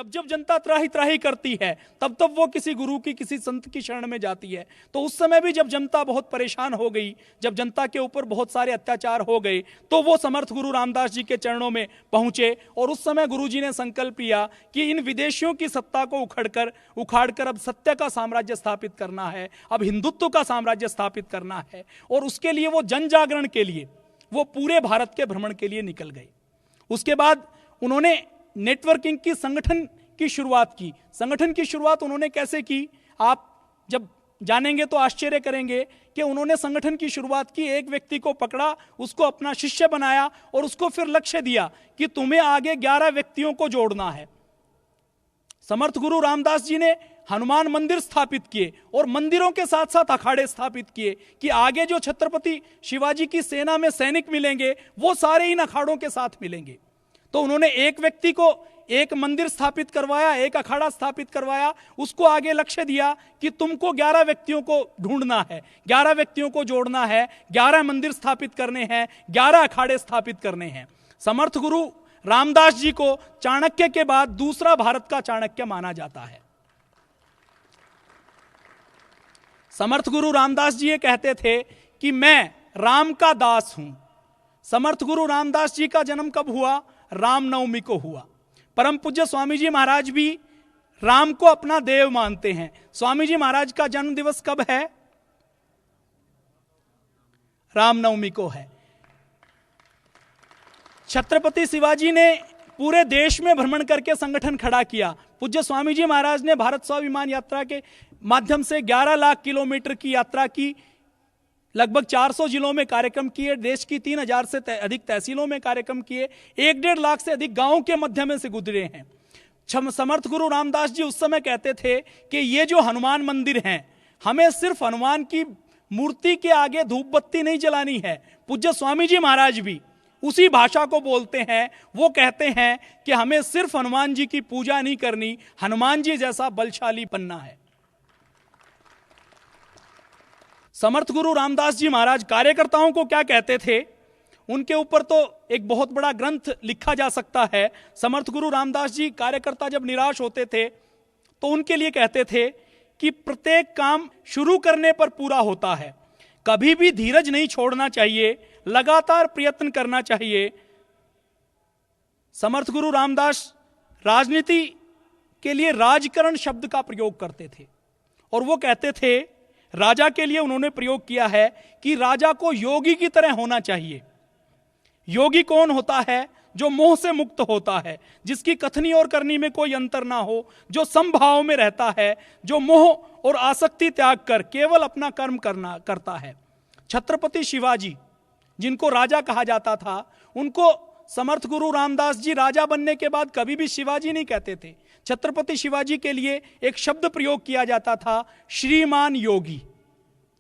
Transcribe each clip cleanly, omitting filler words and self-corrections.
जब जब जनता त्राही त्राही करती है तब तब वो किसी गुरु की, किसी संत की शरण में जाती है। तो उस समय भी जब जनता बहुत परेशान हो गई, जब जनता के ऊपर बहुत सारे अत्याचार हो गए, तो वो समर्थ गुरु रामदास जी के चरणों में पहुंचे और उस समय गुरु जी ने संकल्प लिया कि इन विदेशियों की सत्ता को उखाड़कर अब सत्य का साम्राज्य स्थापित करना है, अब हिंदुत्व का साम्राज्य स्थापित करना है। और उसके लिए वो जन जागरण के लिए वो पूरे भारत के भ्रमण के लिए निकल गए। उसके बाद उन्होंने नेटवर्किंग की, संगठन की शुरुआत की। संगठन की शुरुआत उन्होंने कैसे की, आप जब जानेंगे तो आश्चर्य करेंगे कि उन्होंने संगठन की शुरुआत की, एक व्यक्ति को पकड़ा, उसको अपना शिष्य बनाया और उसको फिर लक्ष्य दिया कि तुम्हें आगे 11 व्यक्तियों को जोड़ना है। समर्थ गुरु रामदास जी ने हनुमान मंदिर स्थापित किए और मंदिरों के साथ साथ अखाड़े स्थापित किए कि आगे जो छत्रपति शिवाजी की सेना में सैनिक मिलेंगे वो सारे इन अखाड़ों के साथ मिलेंगे। तो उन्होंने एक व्यक्ति को एक मंदिर स्थापित करवाया, एक अखाड़ा स्थापित करवाया, उसको आगे लक्ष्य दिया कि तुमको 11 व्यक्तियों को ढूंढना है, 11 व्यक्तियों को जोड़ना है, 11 मंदिर स्थापित करने हैं, 11 अखाड़े स्थापित करने हैं। समर्थ गुरु रामदास जी को चाणक्य के बाद दूसरा भारत का चाणक्य माना जाता है। समर्थ गुरु रामदास जी ये कहते थे कि मैं राम का दास हूं। समर्थ गुरु रामदास जी का जन्म कब हुआ? रामनवमी को हुआ। परम पूज्य स्वामी जी महाराज भी राम को अपना देव मानते हैं। स्वामी जी महाराज का जन्म दिवस कब है? रामनवमी को है। छत्रपति शिवाजी ने पूरे देश में भ्रमण करके संगठन खड़ा किया। पूज्य स्वामी जी महाराज ने भारत स्वाभिमान यात्रा के माध्यम से 11 लाख किलोमीटर की यात्रा की, लगभग 400 जिलों में कार्यक्रम किए, देश की 3000 से अधिक तहसीलों में कार्यक्रम किए, 1.5 लाख से अधिक गांवों के मध्य से गुजरे हैं। समर्थ गुरु रामदास जी उस समय कहते थे कि ये जो हनुमान मंदिर हैं, हमें सिर्फ हनुमान की मूर्ति के आगे धूप बत्ती नहीं जलानी है। पूज्य स्वामी जी महाराज भी उसी भाषा को बोलते हैं। वो कहते हैं कि हमें सिर्फ हनुमान जी की पूजा नहीं करनी, हनुमान जी जैसा बलशाली बनना है। समर्थ गुरु रामदास जी महाराज कार्यकर्ताओं को क्या कहते थे, उनके ऊपर तो एक बहुत बड़ा ग्रंथ लिखा जा सकता है। समर्थ गुरु रामदास जी कार्यकर्ता जब निराश होते थे तो उनके लिए कहते थे कि प्रत्येक काम शुरू करने पर पूरा होता है, कभी भी धीरज नहीं छोड़ना चाहिए, लगातार प्रयत्न करना चाहिए। समर्थ गुरु रामदास राजनीति के लिए राजकरण शब्द का प्रयोग करते थे और वो कहते थे, राजा के लिए उन्होंने प्रयोग किया है कि राजा को योगी की तरह होना चाहिए। योगी कौन होता है? जो मोह से मुक्त होता है, जिसकी कथनी और करनी में कोई अंतर ना हो, जो समभाव में रहता है, जो मोह और आसक्ति त्याग कर केवल अपना कर्म करता है। छत्रपति शिवाजी जिनको राजा कहा जाता था, उनको समर्थ गुरु रामदास जी राजा बनने के बाद कभी भी शिवाजी नहीं कहते थे। छत्रपति शिवाजी के लिए एक शब्द प्रयोग किया जाता था, श्रीमान योगी।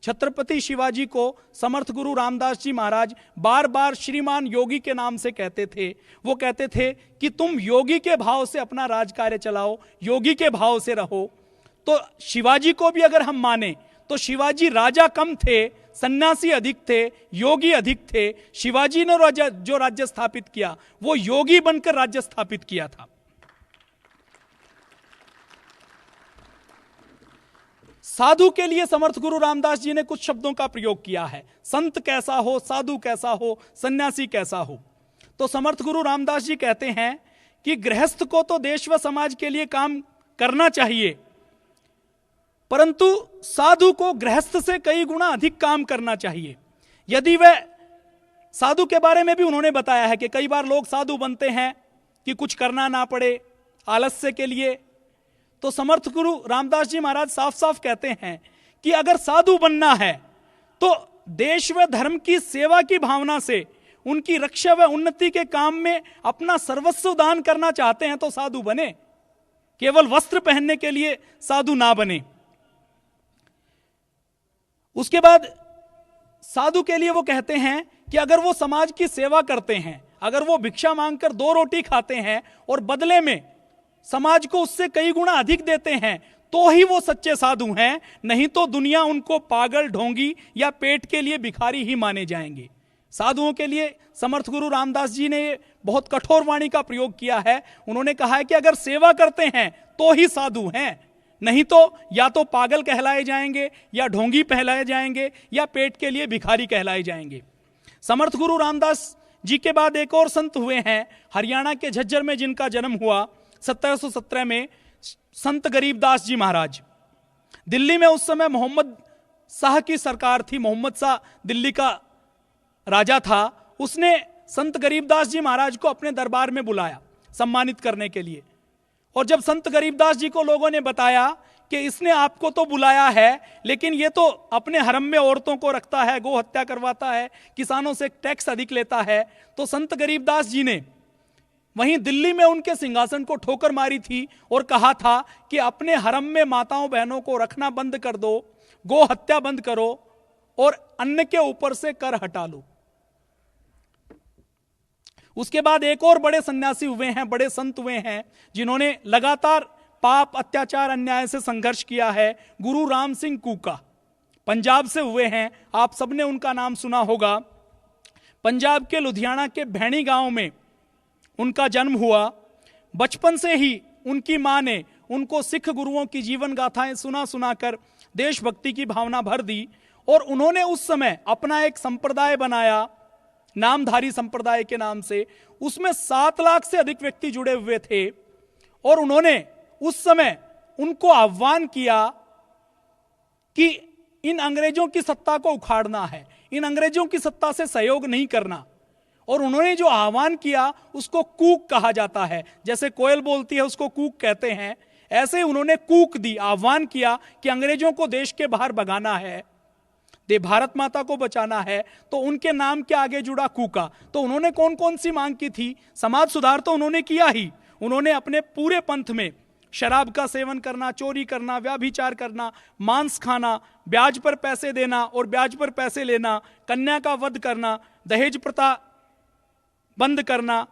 छत्रपति शिवाजी को समर्थ गुरु रामदास जी महाराज बार बार श्रीमान योगी के नाम से कहते थे। वो कहते थे कि तुम योगी के भाव से अपना राज कार्य चलाओ, योगी के भाव से रहो। तो शिवाजी को भी अगर हम माने तो शिवाजी राजा कम थे, सन्यासी अधिक थे, योगी अधिक थे। शिवाजी ने जो राज्य स्थापित किया वो योगी बनकर राज्य स्थापित किया था। साधु के लिए समर्थ गुरु रामदास जी ने कुछ शब्दों का प्रयोग किया है। संत कैसा हो, साधु कैसा हो, सन्यासी कैसा हो। तो समर्थ गुरु रामदास जी कहते हैं कि गृहस्थ को तो देश व समाज के लिए काम करना चाहिए, परंतु साधु को गृहस्थ से कई गुना अधिक काम करना चाहिए। यदि वह साधु के बारे में भी उन्होंने बताया है कि कई बार लोग साधु बनते हैं कि कुछ करना ना पड़े, आलस्य के लिए। तो समर्थ गुरु रामदास जी महाराज साफ साफ कहते हैं कि अगर साधु बनना है तो देश व धर्म की सेवा की भावना से, उनकी रक्षा व उन्नति के काम में अपना सर्वस्व दान करना चाहते हैं तो साधु बने, केवल वस्त्र पहनने के लिए साधु ना बने। उसके बाद साधु के लिए वो कहते हैं कि अगर वो समाज की सेवा करते हैं, अगर वो भिक्षा मांगकर 2 रोटी खाते हैं और बदले में समाज को उससे कई गुना अधिक देते हैं, तो ही वो सच्चे साधु हैं, नहीं तो दुनिया उनको पागल, ढोंगी या पेट के लिए भिखारी ही माने जाएंगे। साधुओं के लिए समर्थ गुरु रामदास जी ने बहुत कठोर वाणी का प्रयोग किया है। उन्होंने कहा है कि अगर सेवा करते हैं तो ही साधु हैं, नहीं तो या तो पागल कहलाए जाएंगे, या ढोंगी कहलाए जाएंगे, या पेट के लिए भिखारी कहलाए जाएंगे। समर्थ गुरु रामदास जी के बाद एक और संत हुए हैं हरियाणा के झज्जर में, जिनका जन्म हुआ 1717 में, संत गरीबदास जी महाराज। दिल्ली में उस समय मोहम्मद शाह की सरकार थी, मोहम्मद शाह दिल्ली का राजा था। उसने संत गरीबदास जी महाराज को अपने दरबार में बुलाया सम्मानित करने के लिए। और जब संत गरीबदास जी को लोगों ने बताया कि इसने आपको तो बुलाया है, लेकिन ये तो अपने हरम में औरतों को रखता है, गो हत्या करवाता है, किसानों से टैक्स अधिक लेता है, तो संत गरीबदास जी ने वहीं दिल्ली में उनके सिंहासन को ठोकर मारी थी और कहा था कि अपने हरम में माताओं बहनों को रखना बंद कर दो, गो हत्या बंद करो और अन्न के ऊपर से कर हटा लो। उसके बाद एक और बड़े सन्यासी हुए हैं, बड़े संत हुए हैं, जिन्होंने लगातार पाप, अत्याचार, अन्याय से संघर्ष किया है। गुरु राम सिंह कूका पंजाब से हुए हैं, आप सबने उनका नाम सुना होगा। पंजाब के लुधियाना के भैणी गांव में उनका जन्म हुआ। बचपन से ही उनकी मां ने उनको सिख गुरुओं की जीवन गाथाएं सुना सुनाकर देशभक्ति की भावना भर दी, और उन्होंने उस समय अपना एक संप्रदाय बनाया, नामधारी संप्रदाय के नाम से। उसमें 7 लाख से अधिक व्यक्ति जुड़े हुए थे, और उन्होंने उस समय उनको आह्वान किया कि इन अंग्रेजों की सत्ता को उखाड़ना है, इन अंग्रेजों की सत्ता से सहयोग नहीं करना। और उन्होंने जो आह्वान किया उसको कूक कहा जाता है, जैसे कोयल बोलती है उसको कूक कहते हैं, ऐसे उन्होंने कूक दी, आह्वान किया कि अंग्रेजों को देश के बाहर भगाना है, दे भारत माता को बचाना है। तो उनके नाम के आगे जुड़ा कूका। तो उन्होंने कौन कौन सी मांग की थी? समाज सुधार तो उन्होंने किया ही, उन्होंने अपने पूरे पंथ में शराब का सेवन करना, चोरी करना, व्याभिचार करना, मांस खाना, ब्याज पर पैसे देना और ब्याज पर पैसे लेना, कन्या का वध करना, दहेज प्रथा बंद करना,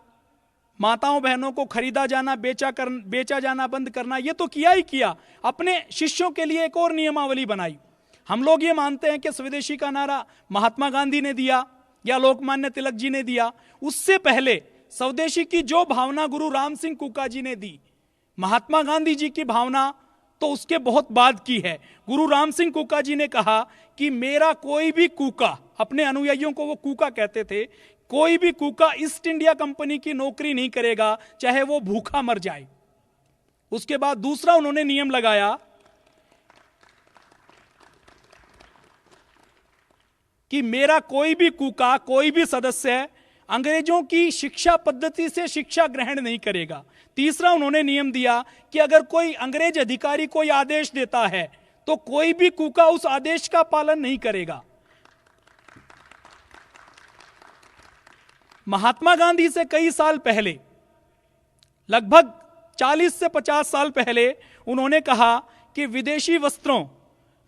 माताओं बहनों को खरीदा जाना, बेचा जाना बंद करना, ये तो किया ही किया। अपने शिष्यों के लिए एक और नियमावली बनाई। हम लोग ये मानते हैं कि स्वदेशी का नारा महात्मा गांधी ने दिया या लोकमान्य तिलक जी ने दिया। उससे पहले स्वदेशी की जो भावना गुरु राम सिंह कूका जी ने दी, महात्मा गांधी जी की भावना तो उसके बहुत बाद की है। गुरु राम सिंह कूका जी ने कहा कि मेरा कोई भी कूका, अपने अनुयायियों को वो कूका कहते थे, कोई भी कूका ईस्ट इंडिया कंपनी की नौकरी नहीं करेगा, चाहे वो भूखा मर जाए। उसके बाद दूसरा उन्होंने नियम लगाया कि मेरा कोई भी कूका, कोई भी सदस्य अंग्रेजों की शिक्षा पद्धति से शिक्षा ग्रहण नहीं करेगा। तीसरा उन्होंने नियम दिया कि अगर कोई अंग्रेज अधिकारी कोई आदेश देता है तो कोई भी कूका उस आदेश का पालन नहीं करेगा। महात्मा गांधी से कई साल पहले, लगभग 40 से 50 साल पहले, उन्होंने कहा कि विदेशी वस्त्रों,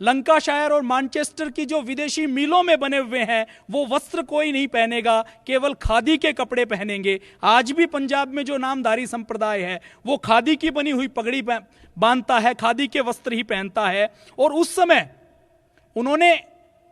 लंकाशायर और मैनचेस्टर की जो विदेशी मिलों में बने हुए हैं, वो वस्त्र कोई नहीं पहनेगा, केवल खादी के कपड़े पहनेंगे। आज भी पंजाब में जो नामधारी संप्रदाय है वो खादी की बनी हुई पगड़ी बांधता है, खादी के वस्त्र ही पहनता है। और उस समय उन्होंने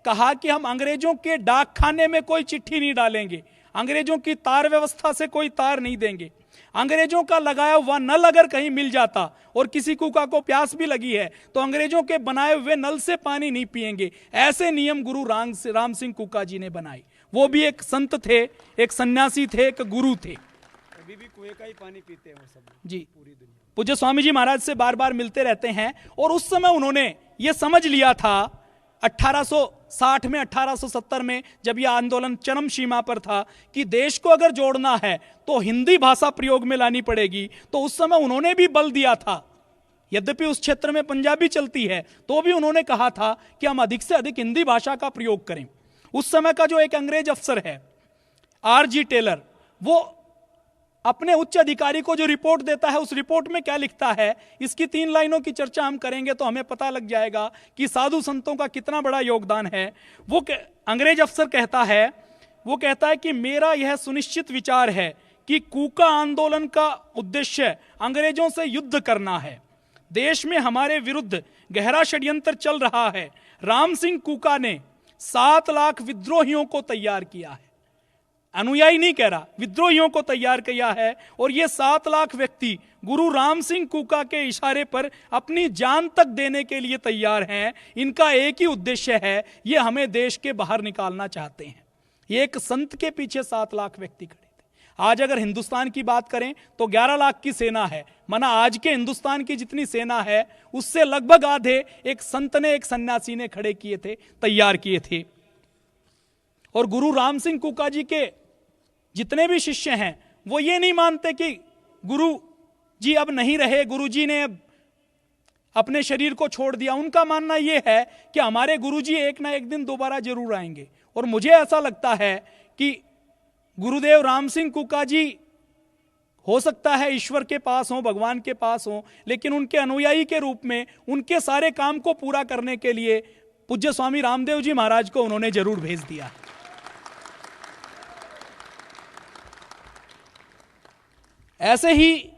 कहा कि हम अंग्रेजों के डाक खाने में कोई चिट्ठी नहीं डालेंगे, अंग्रेजों की तार व्यवस्था से कोई तार नहीं देंगे, अंग्रेजों का लगाया हुआ नल अगर कहीं मिल जाता और किसी कूका को प्यास भी लगी है तो अंग्रेजों के बनाए हुए नल से पानी नहीं पिएंगे। ऐसे नियम गुरु राम सिंह कूका जी ने बनाए। वो भी एक संत थे, एक सन्यासी थे, एक गुरु थे। अभी भी कुएं का ही पानी पीते हैं वो सब जी। पूरी दुनिया। पूज्य स्वामी जी महाराज से बार बार मिलते रहते हैं, और उस समय उन्होंने ये समझ लिया था 1860 में, 1870 में, जब यह आंदोलन चरम सीमा पर था, कि देश को अगर जोड़ना है तो हिंदी भाषा प्रयोग में लानी पड़ेगी। तो उस समय उन्होंने भी बल दिया था, यद्यपि उस क्षेत्र में पंजाबी चलती है, तो भी उन्होंने कहा था कि हम अधिक से अधिक हिंदी भाषा का प्रयोग करें। उस समय का जो एक अंग्रेज अफसर है R.G. टेलर, वो अपने उच्च अधिकारी को जो रिपोर्ट देता है, उस रिपोर्ट में क्या लिखता है, इसकी 3 लाइनों की चर्चा हम करेंगे तो हमें पता लग जाएगा कि साधु संतों का कितना बड़ा योगदान है। वो अंग्रेज अफसर कहता है, वो कहता है कि मेरा यह सुनिश्चित विचार है कि कूका आंदोलन का उद्देश्य अंग्रेजों से युद्ध करना है। देश में हमारे विरुद्ध गहरा षड्यंत्र चल रहा है। राम सिंह कूका ने 7 लाख विद्रोहियों को तैयार किया है। अनुयायी नहीं कह रहा, विद्रोहियों को तैयार किया है। और ये 7 लाख व्यक्ति गुरु राम सिंह कूका के इशारे पर अपनी जान तक देने के लिए तैयार हैं। इनका एक ही उद्देश्य है, ये हमें देश के बाहर निकालना चाहते हैं। ये एक संत के पीछे 7 लाख व्यक्ति खड़े थे। आज अगर हिंदुस्तान की बात करें तो 11 लाख की सेना है, माना आज के हिंदुस्तान की जितनी सेना है उससे लगभग आधे एक संत ने, एक सन्यासी ने खड़े किए थे, तैयार किए थे। और गुरु राम सिंह कूका जी के जितने भी शिष्य हैं वो ये नहीं मानते कि गुरु जी अब नहीं रहे, गुरु जी ने अब अपने शरीर को छोड़ दिया। उनका मानना यह है कि हमारे गुरु जी एक ना एक दिन दोबारा जरूर आएंगे। और मुझे ऐसा लगता है कि गुरुदेव राम सिंह कूका जी हो सकता है ईश्वर के पास हो, भगवान के पास हो, लेकिन उनके अनुयायी के रूप में उनके सारे काम को पूरा करने के लिए पूज्य स्वामी रामदेव जी महाराज को उन्होंने जरूर भेज दिया। ऐसे ही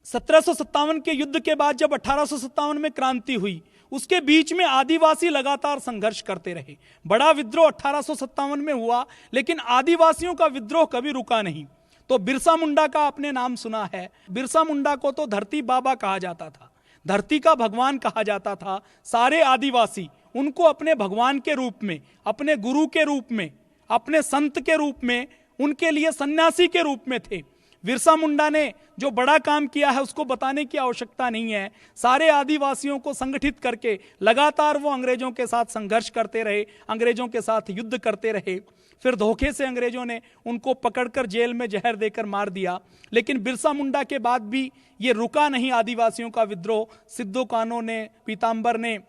1757 के युद्ध के बाद जब 1857 में क्रांति हुई, उसके बीच में आदिवासी लगातार संघर्ष करते रहे। बड़ा विद्रोह 1857 में हुआ, लेकिन आदिवासियों का विद्रोह कभी रुका नहीं। तो बिरसा मुंडा का आपने नाम सुना है। बिरसा मुंडा को तो धरती बाबा कहा जाता था, धरती का भगवान कहा जाता था। सारे आदिवासी उनको अपने भगवान के रूप में, अपने गुरु के रूप में, अपने संत के रूप में, उनके लिए सन्यासी के रूप में थे। बिरसा मुंडा ने जो बड़ा काम किया है उसको बताने की आवश्यकता नहीं है। सारे आदिवासियों को संगठित करके लगातार वो अंग्रेजों के साथ संघर्ष करते रहे, अंग्रेजों के साथ युद्ध करते रहे। फिर धोखे से अंग्रेजों ने उनको पकड़कर जेल में जहर देकर मार दिया। लेकिन बिरसा मुंडा के बाद भी ये रुका नहीं आदिवासियों का विद्रोह। सिद्धू कान्हो ने, पीताम्बर ने,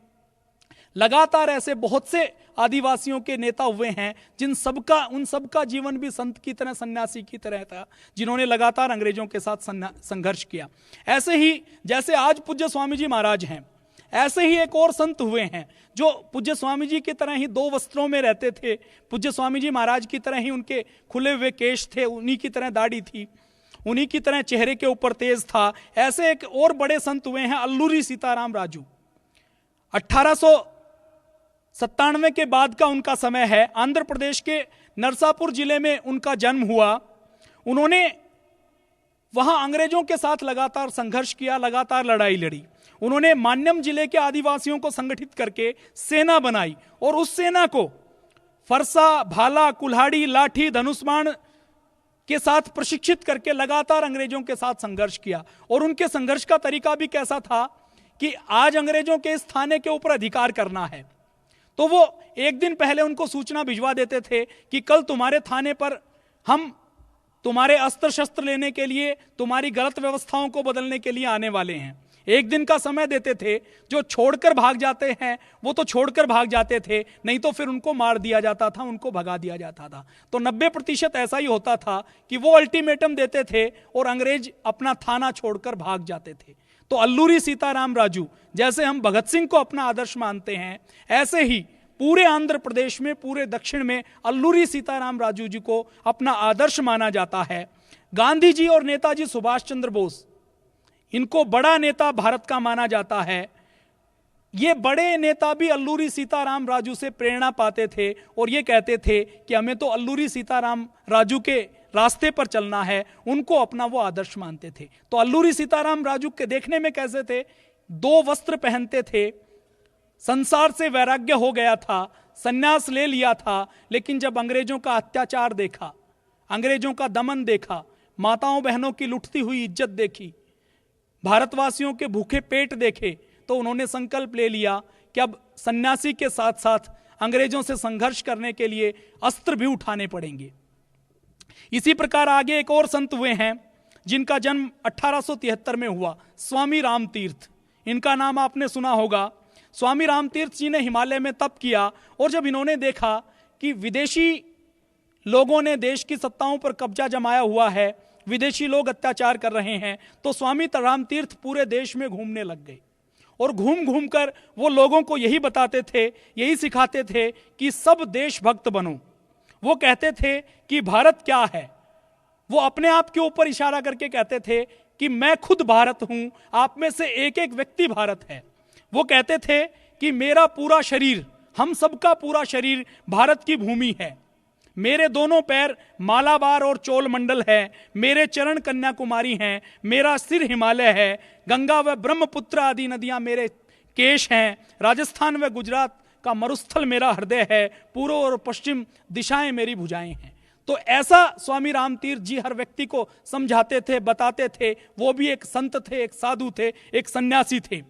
लगातार ऐसे बहुत से आदिवासियों के नेता हुए हैं उन सबका जीवन भी संत की तरह, सन्यासी की तरह था, जिन्होंने लगातार अंग्रेजों के साथ संघर्ष किया। ऐसे ही जैसे आज पूज्य स्वामी जी महाराज हैं, ऐसे ही एक और संत हुए हैं जो पूज्य स्वामी जी की तरह ही 2 वस्त्रों में रहते थे। पूज्य स्वामी जी महाराज की तरह ही उनके खुले हुए केश थे, उन्हीं की तरह दाढ़ी थी, उन्हीं की तरह चेहरे के ऊपर तेज था। ऐसे एक और बड़े संत हुए हैं अल्लूरी सीताराम राजू। 1897 के बाद का उनका समय है। आंध्र प्रदेश के नरसापुर जिले में उनका जन्म हुआ। उन्होंने वहां अंग्रेजों के साथ लगातार संघर्ष किया, लगातार लड़ाई लड़ी। उन्होंने मान्यम जिले के आदिवासियों को संगठित करके सेना बनाई और उस सेना को फरसा, भाला, कुल्हाड़ी, लाठी, धनुष्बाण के साथ प्रशिक्षित करके लगातार अंग्रेजों के साथ संघर्ष किया। और उनके संघर्ष का तरीका भी कैसा था कि आज अंग्रेजों के इस थाने के ऊपर अधिकार करना है, तो वो एक दिन पहले उनको सूचना भिजवा देते थे कि कल तुम्हारे थाने पर हम तुम्हारे अस्त्र शस्त्र लेने के लिए, तुम्हारी गलत व्यवस्थाओं को बदलने के लिए आने वाले हैं। एक दिन का समय देते थे। जो छोड़कर भाग जाते हैं वो तो छोड़कर भाग जाते थे, नहीं तो फिर उनको मार दिया जाता था, उनको भगा दिया जाता था। तो 90% ऐसा ही होता था कि वो अल्टीमेटम देते थे और अंग्रेज अपना थाना छोड़कर भाग जाते थे। तो अल्लूरी सीताराम राजू, जैसे हम भगत सिंह को अपना आदर्श मानते हैं, ऐसे ही पूरे आंध्र प्रदेश में, पूरे दक्षिण में अल्लूरी सीताराम राजू जी को अपना आदर्श माना जाता है। गांधी जी और नेताजी सुभाष चंद्र बोस, इनको बड़ा नेता भारत का माना जाता है। ये बड़े नेता भी अल्लूरी सीताराम राजू से प्रेरणा पाते थे और ये कहते थे कि हमें तो अल्लूरी सीताराम राजू के रास्ते पर चलना है, उनको अपना वो आदर्श मानते थे। तो अल्लूरी सीताराम राजू के देखने में कैसे थे? 2 वस्त्र पहनते थे, संसार से वैराग्य हो गया था, सन्यास ले लिया था। लेकिन जब अंग्रेजों का अत्याचार देखा, अंग्रेजों का दमन देखा, माताओं बहनों की लुटती हुई इज्जत देखी, भारतवासियों के भूखे पेट देखे, तो उन्होंने संकल्प ले लिया कि अब सन्यासी के साथ साथ अंग्रेजों से संघर्ष करने के लिए अस्त्र भी उठाने पड़ेंगे। इसी प्रकार आगे एक और संत हुए हैं जिनका जन्म 1873 में हुआ, स्वामी रामतीर्थ। इनका नाम आपने सुना होगा। स्वामी रामतीर्थ जी ने हिमालय में तप किया और जब इन्होंने देखा कि विदेशी लोगों ने देश की सत्ताओं पर कब्जा जमाया हुआ है, विदेशी लोग अत्याचार कर रहे हैं, तो स्वामी रामतीर्थ पूरे देश में घूमने लग गए और घूम घूम कर वो लोगों को यही बताते थे, यही सिखाते थे कि सब देशभक्त बनो। वो कहते थे कि भारत क्या है, वो अपने आप के ऊपर इशारा करके कहते थे कि मैं खुद भारत हूं, आप में से एक एक व्यक्ति भारत है। वो कहते थे कि मेरा पूरा शरीर, हम सबका पूरा शरीर भारत की भूमि है, मेरे दोनों पैर मालाबार और चोल मंडल है, मेरे चरण कन्याकुमारी हैं, मेरा सिर हिमालय है, गंगा व ब्रह्मपुत्र आदि नदियां मेरे केश हैं, राजस्थान व गुजरात का मरुस्थल मेरा हृदय है, पूर्व और पश्चिम दिशाएं मेरी भुजाएं हैं। तो ऐसा स्वामी रामतीर्थ जी हर व्यक्ति को समझाते थे, बताते थे। वो भी एक संत थे, एक साधु थे, एक सन्यासी थे।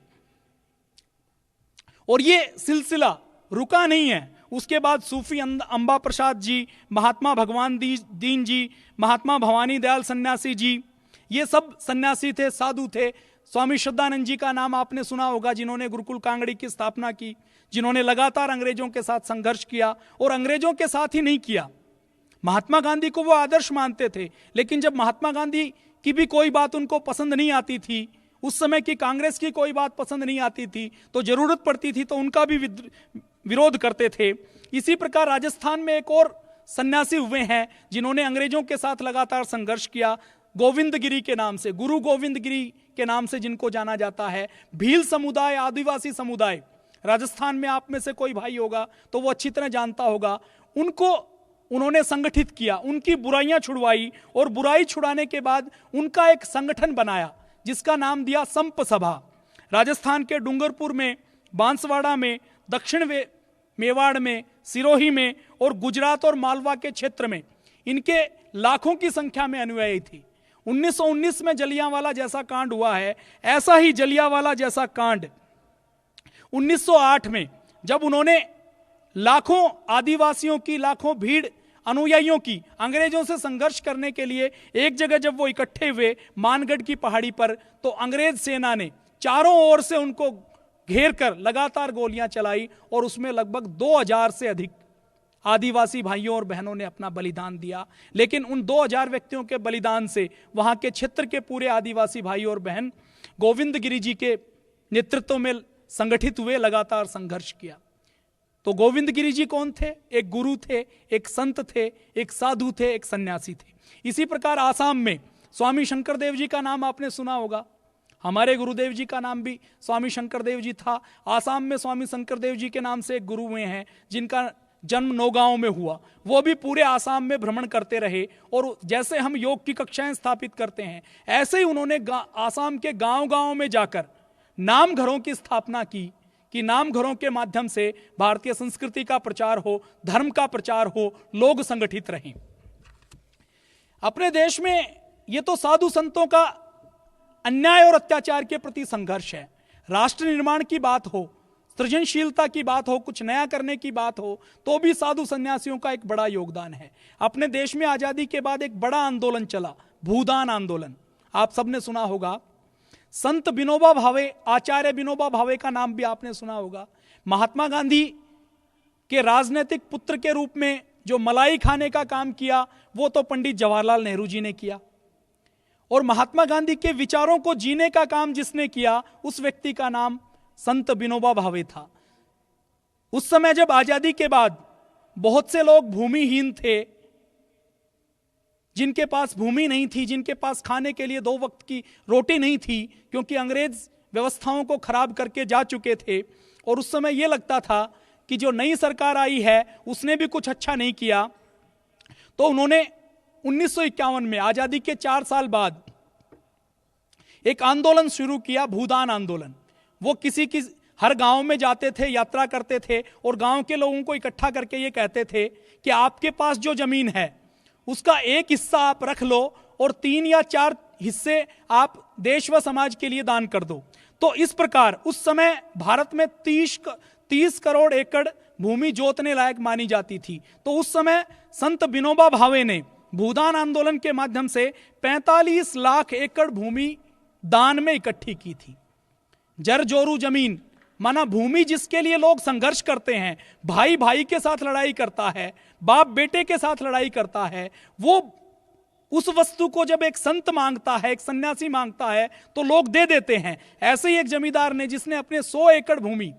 और ये सिलसिला रुका नहीं है। उसके बाद सूफी अंबा प्रसाद जी, महात्मा भगवान दीन जी, महात्मा भवानी दयाल सन्यासी जी, ये सब सन्यासी थे, साधु थे। स्वामी श्रद्धानंद जी का नाम आपने सुना होगा, जिन्होंने गुरुकुल कांगड़ी की स्थापना की, जिन्होंने लगातार अंग्रेजों के साथ संघर्ष किया। और अंग्रेजों के साथ ही नहीं किया, महात्मा गांधी को वो आदर्श मानते थे, लेकिन जब महात्मा गांधी की भी कोई बात उनको पसंद नहीं आती थी, उस समय की कांग्रेस की कोई बात पसंद नहीं आती थी, तो जरूरत पड़ती थी तो उनका भी विरोध करते थे। इसी प्रकार राजस्थान में एक और सन्यासी हुए हैं जिन्होंने अंग्रेजों के साथ लगातार संघर्ष किया, गोविंद गिरी के नाम से, गुरु गोविंद गिरी के नाम से जिनको जाना जाता है। भील समुदाय, आदिवासी समुदाय, राजस्थान में आप में से कोई भाई होगा तो वो अच्छी तरह जानता होगा। उनको उन्होंने संगठित किया, उनकी बुराइयां छुड़वाई, और बुराई छुड़ाने के बाद उनका एक संगठन बनाया जिसका नाम दिया संप सभा। राजस्थान के डूंगरपुर में, बांसवाड़ा में, दक्षिण मेवाड़ में, सिरोही में और गुजरात और मालवा के क्षेत्र में इनके लाखों की संख्या में अनुयायी थी। 1919 में जलियांवाला जैसा कांड हुआ है, ऐसा ही जलियांवाला जैसा कांड 1908 में, जब उन्होंने लाखों आदिवासियों की, लाखों भीड़ अनुयायियों की अंग्रेजों से संघर्ष करने के लिए एक जगह जब वो इकट्ठे हुए मानगढ़ की पहाड़ी पर, तो अंग्रेज सेना ने चारों ओर से उनको घेर कर लगातार गोलियां चलाई और उसमें लगभग 2000 से अधिक आदिवासी भाइयों और बहनों ने अपना बलिदान दिया। लेकिन उन 2000 व्यक्तियों के बलिदान से वहां के क्षेत्र के पूरे आदिवासी भाई और बहन गोविंद गिरी जी के नेतृत्व में संगठित हुए, लगातार संघर्ष किया। तो गोविंद गिरी जी कौन थे? एक गुरु थे, एक संत थे, एक साधु थे, एक सन्यासी थे। इसी प्रकार आसाम में स्वामी शंकरदेव जी का नाम आपने सुना होगा। हमारे गुरुदेव जी का नाम भी स्वामी शंकरदेव जी था। आसाम में स्वामी शंकरदेव जी के नाम से एक गुरु हुए हैं जिनका जन्म नौगांव में हुआ। वो भी पूरे आसाम में भ्रमण करते रहे, और जैसे हम योग की कक्षाएं स्थापित करते हैं, ऐसे ही उन्होंने आसाम के गांव-गांव में जाकर नाम घरों की स्थापना की कि नाम घरों के माध्यम से भारतीय संस्कृति का प्रचार हो, धर्म का प्रचार हो, लोग संगठित रहें। अपने देश में ये तो साधु संतों का अन्याय और अत्याचार के प्रति संघर्ष है। राष्ट्र निर्माण की बात हो, सृजनशीलता की बात हो, कुछ नया करने की बात हो, तो भी साधु सन्यासियों का एक बड़ा योगदान है। अपने देश में आजादी के बाद एक बड़ा आंदोलन चला, भूदान आंदोलन, आप सबने सुना होगा। संत विनोबा भावे, आचार्य विनोबा भावे का नाम भी आपने सुना होगा। महात्मा गांधी के राजनीतिक पुत्र के रूप में जो मलाई खाने का काम किया, वो तो पंडित जवाहरलाल नेहरू जी ने किया। और महात्मा गांधी के विचारों को जीने का काम जिसने किया, उस व्यक्ति का नाम संत विनोबा भावे था। उस समय जब आजादी के बाद बहुत से लोग भूमिहीन थे, जिनके पास भूमि नहीं थी, जिनके पास खाने के लिए 2 वक्त की रोटी नहीं थी, क्योंकि अंग्रेज व्यवस्थाओं को खराब करके जा चुके थे। और उस समय यह लगता था कि जो नई सरकार आई है उसने भी कुछ अच्छा नहीं किया। तो उन्होंने 1951 में, आजादी के 4 साल बाद, एक आंदोलन शुरू किया, भूदान आंदोलन। वो हर गांव में जाते थे, यात्रा करते थे और गांव के लोगों को इकट्ठा करके ये कहते थे कि आपके पास जो जमीन है उसका एक हिस्सा आप रख लो और 3 या 4 हिस्से आप देश व समाज के लिए दान कर दो। तो इस प्रकार उस समय भारत में 30 करोड़ एकड़ भूमि जोतने लायक मानी जाती थी। तो उस समय संत विनोबा भावे ने भूदान आंदोलन के माध्यम से 45 लाख एकड़ भूमि दान में इकट्ठी की थी। जर जोरू जमीन, माना भूमि जिसके लिए लोग संघर्ष करते हैं, भाई भाई के साथ लड़ाई करता है, बाप बेटे के साथ लड़ाई करता है, वो उस वस्तु को जब एक संत मांगता है, एक सन्यासी मांगता है, तो लोग दे देते हैं। ऐसे ही एक जमींदार ने, जिसने अपने 100 एकड़ भूमि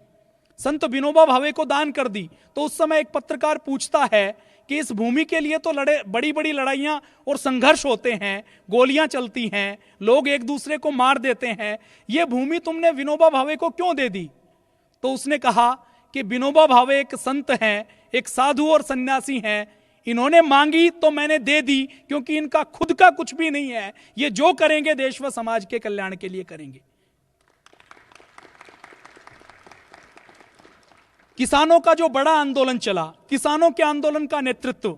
संत विनोबा भावे को दान कर दी, तो उस समय एक पत्रकार पूछता है कि इस भूमि के लिए तो बड़ी बड़ी लड़ाइयां और संघर्ष होते हैं, गोलियां चलती हैं, लोग एक दूसरे को मार देते हैं, ये भूमि तुमने विनोबा भावे को क्यों दे दी? तो उसने कहा कि विनोबा भावे एक संत हैं, एक साधु और सन्यासी हैं, इन्होंने मांगी तो मैंने दे दी, क्योंकि इनका खुद का कुछ भी नहीं है। ये जो करेंगे देश व समाज के कल्याण के लिए करेंगे। किसानों का जो बड़ा आंदोलन चला, किसानों के आंदोलन का नेतृत्व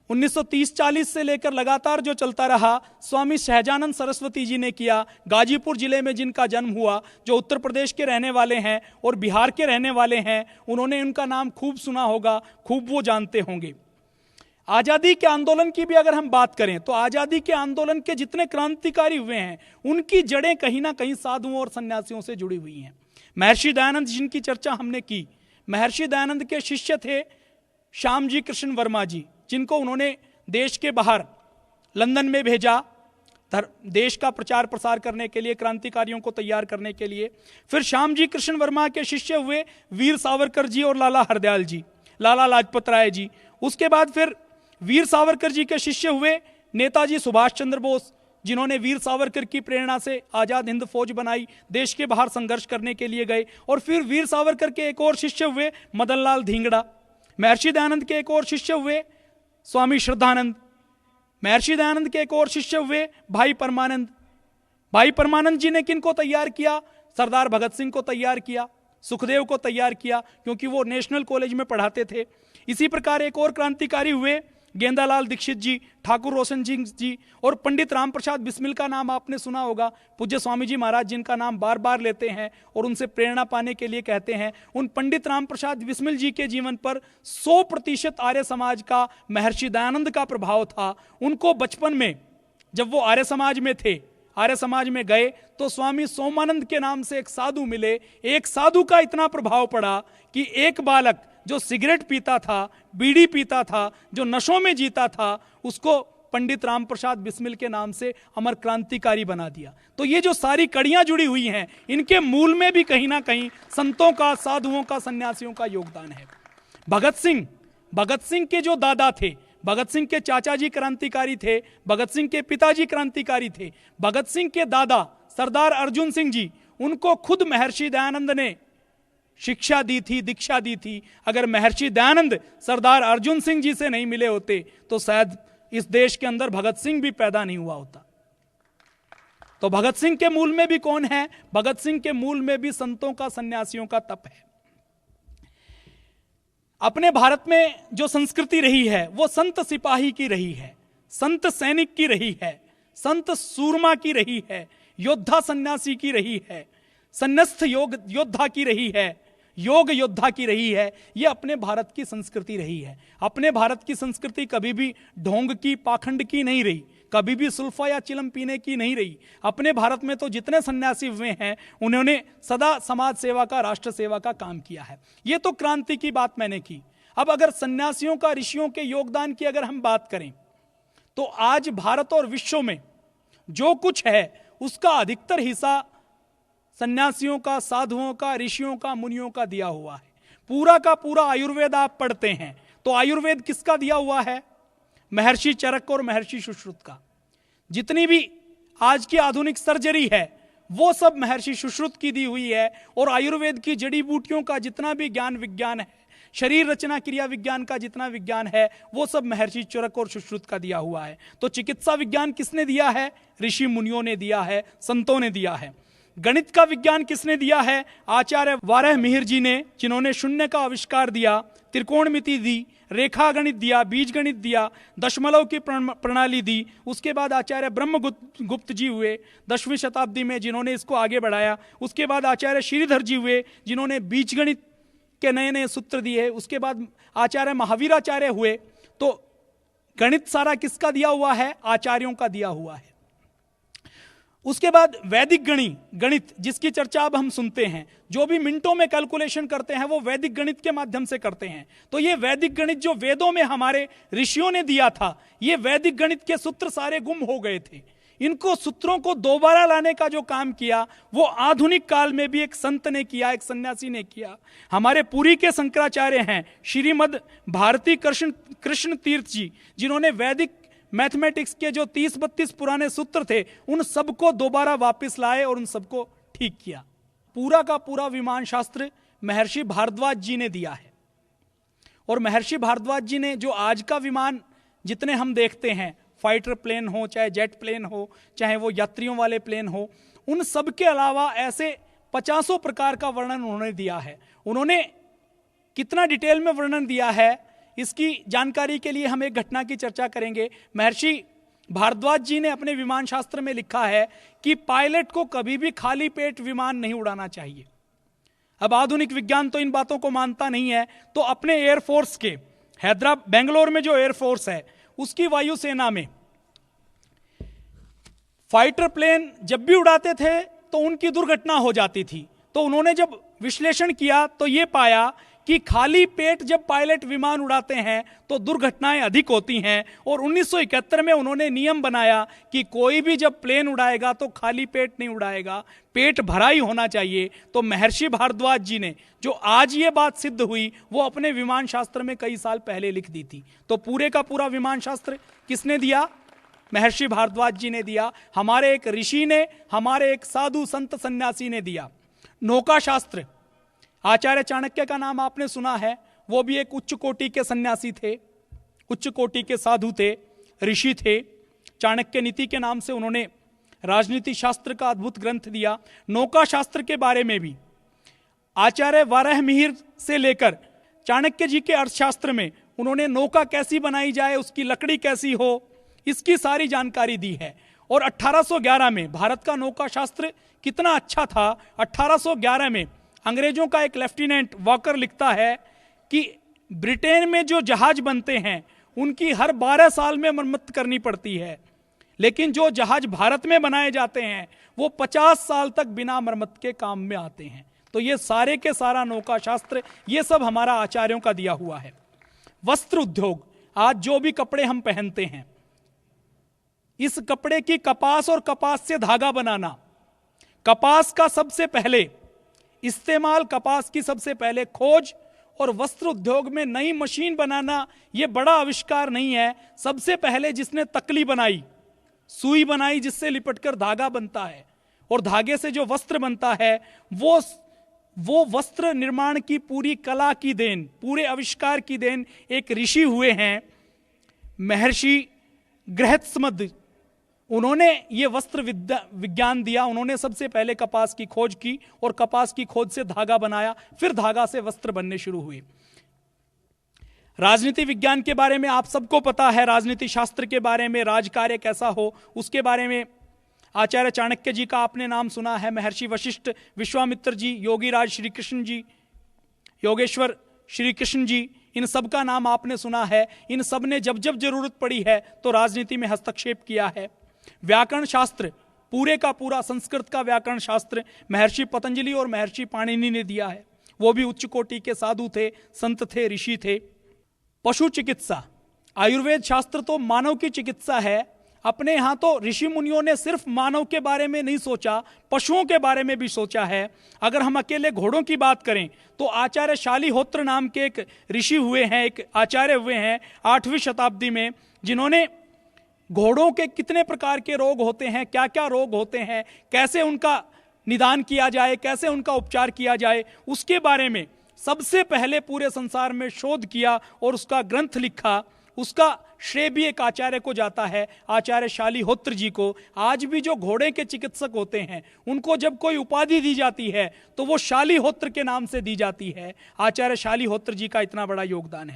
1930-40 से लेकर लगातार जो चलता रहा, स्वामी सहजानंद सरस्वती जी ने किया। गाजीपुर जिले में जिनका जन्म हुआ, जो उत्तर प्रदेश के रहने वाले हैं और बिहार के रहने वाले हैं, उन्होंने उनका नाम खूब सुना होगा, खूब वो जानते होंगे। आज़ादी के आंदोलन की भी अगर हम बात करें तो आज़ादी के आंदोलन के जितने क्रांतिकारी हुए हैं उनकी जड़ें कहीं ना कहीं साधुओं और सन्यासियों से जुड़ी हुई हैं। महर्षि दयानंद जिनकी चर्चा हमने की, महर्षि दयानंद के शिष्य थे श्यामजी कृष्ण वर्मा जी, जिनको उन्होंने देश के बाहर लंदन में भेजा देश का प्रचार प्रसार करने के लिए, क्रांतिकारियों को तैयार करने के लिए। फिर श्यामजी कृष्ण वर्मा के शिष्य हुए वीर सावरकर जी और लाला हरदयाल जी, लाला लाजपत राय जी। उसके बाद फिर वीर सावरकर जी के शिष्य हुए नेताजी सुभाष चंद्र बोस, जिन्होंने वीर सावरकर की प्रेरणा से आजाद हिंद फौज बनाई, देश के बाहर संघर्ष करने के लिए गए। और फिर वीर सावरकर के एक और शिष्य हुए मदन लाल धींगड़ा। महर्षि दयानंद के एक और शिष्य हुए स्वामी श्रद्धानंद। महर्षि दयानंद के एक और शिष्य हुए भाई परमानंद। भाई परमानंद जी ने किनको तैयार किया? सरदार भगत सिंह को तैयार किया, सुखदेव को तैयार किया, क्योंकि वो नेशनल कॉलेज में पढ़ाते थे। इसी प्रकार एक और क्रांतिकारी हुए गेंदालाल दीक्षित जी, ठाकुर रोशन जी और पंडित राम प्रसाद बिस्मिल का नाम आपने सुना होगा। पूज्य स्वामी जी महाराज जिनका नाम बार बार लेते हैं और उनसे प्रेरणा पाने के लिए कहते हैं, उन पंडित राम प्रसाद बिस्मिल जी के जीवन पर 100% आर्य समाज का, महर्षि दयानंद का प्रभाव था। उनको बचपन में जब वो आर्य समाज में थे, आर्य समाज में गए, तो स्वामी सोमानंद के नाम से एक साधु मिले। एक साधु का इतना प्रभाव पड़ा कि एक बालक जो सिगरेट पीता था, बीड़ी पीता था, जो नशों में जीता था, उसको पंडित राम प्रसाद बिस्मिल के नाम से अमर क्रांतिकारी बना दिया। तो ये जो सारी कड़ियां जुड़ी हुई हैं, इनके मूल में भी कहीं ना कहीं संतों का, साधुओं का, सन्यासियों का योगदान है। भगत सिंह के जो दादा थे, भगत सिंह के चाचा जी क्रांतिकारी थे, भगत सिंह के पिताजी क्रांतिकारी थे। भगत सिंह के दादा सरदार अर्जुन सिंह जी, उनको खुद महर्षि दयानंद ने शिक्षा दी थी, दीक्षा दी थी। अगर महर्षि दयानंद सरदार अर्जुन सिंह जी से नहीं मिले होते तो शायद इस देश के अंदर भगत सिंह भी पैदा नहीं हुआ होता। तो भगत सिंह के मूल में भी कौन है? भगत सिंह के मूल में भी संतों का, सन्यासियों का तप है। अपने भारत में जो संस्कृति रही है वो संत सिपाही की रही है, संत सैनिक की रही है, संत सूरमा की रही है, योद्धा सन्यासी की रही है, सन्यस्त योद्धा की रही है, योग योद्धा की रही है। यह अपने भारत की संस्कृति रही है। अपने भारत की संस्कृति कभी भी ढोंग की, पाखंड की नहीं रही, कभी भी सुल्फा या चिलम पीने की नहीं रही। अपने भारत में तो जितने सन्यासी हुए हैं उन्होंने सदा समाज सेवा का, राष्ट्र सेवा का काम किया है। ये तो क्रांति की बात मैंने की। अब अगर सन्यासियों का, ऋषियों के योगदान की अगर हम बात करें तो आज भारत और विश्व में जो कुछ है उसका अधिकतर हिस्सा सन्यासियों का, साधुओं का, ऋषियों का, मुनियों का दिया हुआ है। पूरा का पूरा आयुर्वेद आप पढ़ते हैं तो आयुर्वेद किसका दिया हुआ है? महर्षि चरक और महर्षि सुश्रुत का। जितनी भी आज की आधुनिक सर्जरी है वो सब महर्षि सुश्रुत की दी हुई है। और आयुर्वेद की जड़ी बूटियों का जितना भी ज्ञान विज्ञान है, शरीर रचना क्रिया विज्ञान का जितना विज्ञान है, वो सब महर्षि चरक और सुश्रुत का दिया हुआ है। तो चिकित्सा विज्ञान किसने दिया है? ऋषि मुनियों ने दिया है, संतों ने दिया है। गणित का विज्ञान किसने दिया है? आचार्य वाराह मिहिर जी ने, जिन्होंने शून्य का आविष्कार दिया, त्रिकोणमिति दी, रेखा गणित दिया, बीज गणित दिया, दशमलव की प्रणाली दी। उसके बाद आचार्य ब्रह्मगुप्त जी हुए 10वीं शताब्दी में, जिन्होंने इसको आगे बढ़ाया। उसके बाद आचार्य श्रीधर जी हुए, जिन्होंने बीज गणित के नए नए सूत्र दिए। उसके बाद आचार्य महावीराचार्य हुए। तो गणित सारा किसका दिया हुआ है? आचार्यों का दिया हुआ है। उसके बाद वैदिक गणित जिसकी चर्चा अब हम सुनते हैं, जो भी मिनटों में कैलकुलेशन करते हैं वो वैदिक गणित के माध्यम से करते हैं। तो ये वैदिक गणित जो वेदों में हमारे ऋषियों ने दिया था, ये वैदिक गणित के सूत्र सारे गुम हो गए थे। इनको सूत्रों को दोबारा लाने का जो काम किया वो आधुनिक काल में भी एक संत ने किया, एक सन्यासी ने किया। हमारे पुरी के शंकराचार्य हैं श्रीमद भारती कृष्ण तीर्थ जी, जिन्होंने वैदिक मैथमेटिक्स के जो 30-32 पुराने सूत्र थे उन सबको दोबारा वापस लाए और उन सबको ठीक किया। पूरा का पूरा विमान शास्त्र महर्षि भारद्वाज जी ने दिया है। और महर्षि भारद्वाज जी ने जो आज का विमान जितने हम देखते हैं, फाइटर प्लेन हो, चाहे जेट प्लेन हो, चाहे वो यात्रियों वाले प्लेन हो, उन सब के अलावा ऐसे 50 प्रकार का वर्णन उन्होंने दिया है। उन्होंने कितना डिटेल में वर्णन दिया है, इसकी जानकारी के लिए हम एक घटना की चर्चा करेंगे। महर्षि भारद्वाज जी ने अपने विमान शास्त्र में लिखा है कि पायलट को कभी भी खाली पेट विमान नहीं उड़ाना चाहिए। अब आधुनिक विज्ञान तो इन बातों को मानता नहीं है, तो अपने एयरफोर्स के हैदराबाद बेंगलोर में जो एयरफोर्स है उसकी वायुसेना में फाइटर प्लेन जब भी उड़ाते थे तो उनकी दुर्घटना हो जाती थी। तो उन्होंने जब विश्लेषण किया तो ये पाया कि खाली पेट जब पायलट विमान उड़ाते हैं तो दुर्घटनाएं अधिक होती हैं। और 1971 में उन्होंने नियम बनाया कि कोई भी जब प्लेन उड़ाएगा तो खाली पेट नहीं उड़ाएगा, पेट भरा ही होना चाहिए। तो महर्षि भारद्वाज जी ने, जो आज ये बात सिद्ध हुई, वो अपने विमान शास्त्र में कई साल पहले लिख दी थी। तो पूरे का पूरा विमान शास्त्र किसने दिया? महर्षि भारद्वाज जी ने दिया। हमारे एक ऋषि ने, हमारे एक साधु संत सन्यासी ने दिया। नौका शास्त्र, आचार्य चाणक्य का नाम आपने सुना है। वो भी एक उच्च कोटि के सन्यासी थे, उच्च कोटि के साधु थे, ऋषि थे। चाणक्य नीति के नाम से उन्होंने राजनीति शास्त्र का अद्भुत ग्रंथ दिया। नौका शास्त्र के बारे में भी आचार्य वाराहमिहिर से लेकर चाणक्य जी के अर्थशास्त्र में उन्होंने नौका कैसी बनाई जाए, उसकी लकड़ी कैसी हो, इसकी सारी जानकारी दी है। और 1811 में भारत का नौका शास्त्र कितना अच्छा था। 1811 में अंग्रेजों का एक लेफ्टिनेंट वॉकर लिखता है कि ब्रिटेन में जो जहाज बनते हैं उनकी हर 12 साल में मरम्मत करनी पड़ती है, लेकिन जो जहाज भारत में बनाए जाते हैं वो 50 साल तक बिना मरम्मत के काम में आते हैं। तो ये सारे के सारा नौका शास्त्र, ये सब हमारा आचार्यों का दिया हुआ है। वस्त्र उद्योग, आज जो भी कपड़े हम पहनते हैं, इस कपड़े की कपास और कपास से धागा बनाना, कपास का सबसे पहले इस्तेमाल, कपास की सबसे पहले खोज, और वस्त्र उद्योग में नई मशीन बनाना यह बड़ा आविष्कार नहीं है। सबसे पहले जिसने तकली बनाई, सुई बनाई जिससे लिपटकर धागा बनता है, और धागे से जो वस्त्र बनता है वो वस्त्र निर्माण की पूरी कला की देन, पूरे आविष्कार की देन एक ऋषि हुए हैं, महर्षि गृहस्थमद। उन्होंने ये वस्त्र विज्ञान दिया। उन्होंने सबसे पहले कपास की खोज की और कपास की खोज से धागा बनाया, फिर धागा से वस्त्र बनने शुरू हुए। राजनीति विज्ञान के बारे में आप सबको पता है, राजनीति शास्त्र के बारे में, राजकार्य कैसा हो उसके बारे में आचार्य चाणक्य जी का आपने नाम सुना है, महर्षि वशिष्ठ, विश्वामित्र जी, योगीराज श्री कृष्ण जी, योगेश्वर श्री कृष्ण जी, इन सब का नाम आपने सुना है। इन सब ने जब जब जरूरत पड़ी है तो राजनीति में हस्तक्षेप किया है। व्याकरण शास्त्र, पूरे का पूरा संस्कृत का व्याकरण शास्त्र महर्षि पतंजलि और महर्षि पाणिनि ने दिया है। वो भी उच्च कोटि के साधु थे, संत थे, ऋषि थे। पशु चिकित्सा, आयुर्वेद शास्त्र तो मानव की चिकित्सा है। अपने यहाँ तो ऋषि मुनियों ने सिर्फ मानव के बारे में नहीं सोचा, पशुओं के बारे में भी सोचा है। अगर हम अकेले घोड़ों की बात करें तो आचार्य शालिहोत्र नाम के एक ऋषि हुए हैं, एक आचार्य हुए हैं 8वीं शताब्दी में, जिन्होंने घोड़ों के कितने प्रकार के रोग होते हैं, क्या क्या रोग होते हैं, कैसे उनका निदान किया जाए, कैसे उनका उपचार किया जाए, उसके बारे में सबसे पहले पूरे संसार में शोध किया और उसका ग्रंथ लिखा। उसका श्रेय भी एक आचार्य को जाता है, आचार्य शालिहोत्र जी को। आज भी जो घोड़े के चिकित्सक होते हैं उनको जब कोई उपाधि दी जाती है तो वो शालिहोत्र के नाम से दी जाती है। आचार्य शालिहोत्र जी का इतना बड़ा योगदान है।